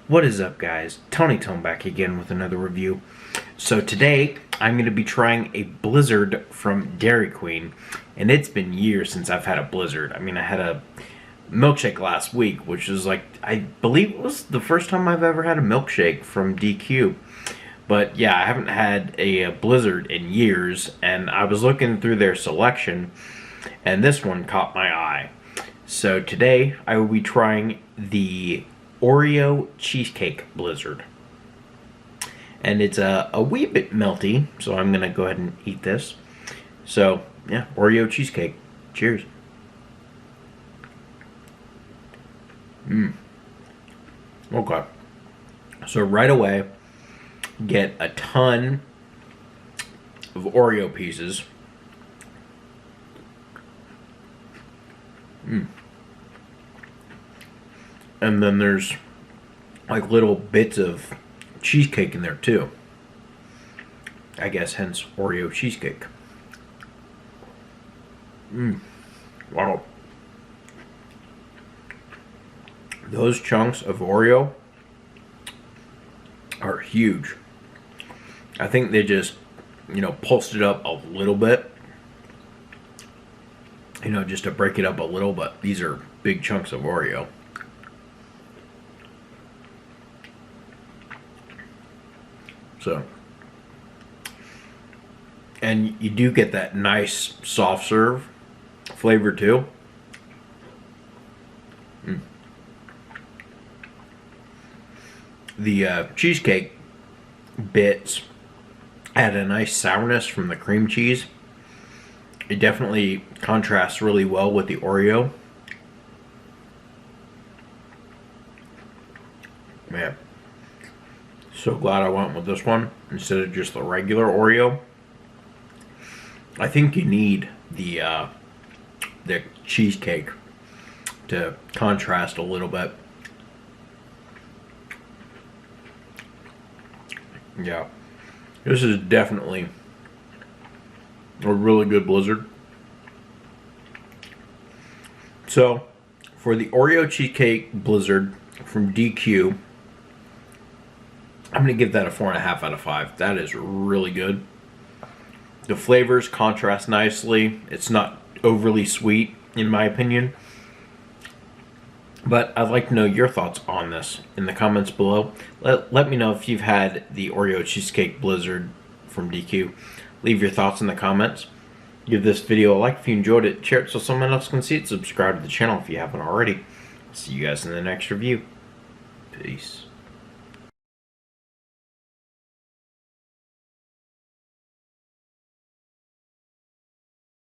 What is up, guys? Tony Tone back again with another review. So today I'm going to be trying a Blizzard from Dairy Queen, and it's been years since I've had a Blizzard. I mean, I had a milkshake last week, which is like, I believe it was the first time I've ever had a milkshake from DQ. But yeah, I haven't had a Blizzard in years, and I was looking through their selection, and this one caught my eye. So today I will be trying the Oreo Cheesecake Blizzard. And it's a wee bit melty, so I'm going to go ahead and eat this. So, yeah, Oreo Cheesecake. Cheers. Okay. So right away, get a ton of Oreo pieces. And then there's like little bits of cheesecake in there too. I guess hence Oreo cheesecake. Wow. Those chunks of Oreo are huge. I think they just, pulsed it up a little bit. Just to break it up a little, but these are big chunks of Oreo. So, and you do get that nice soft serve flavor too. The cheesecake bits add a nice sourness from the cream cheese. It definitely contrasts really well with the Oreo. Man, so glad I went with this one instead of just the regular Oreo. I think you need the cheesecake to contrast a little bit. Yeah, this is definitely a really good Blizzard. So, for the Oreo Cheesecake Blizzard from DQ, I'm going to give that a 4.5 out of 5. That is really good. The flavors contrast nicely. It's not overly sweet, in my opinion. But I'd like to know your thoughts on this in the comments below. Let me know if you've had the Oreo Cheesecake Blizzard from DQ. Leave your thoughts in the comments. Give this video a like if you enjoyed it. Share it so someone else can see it. Subscribe to the channel if you haven't already. See you guys in the next review. Peace.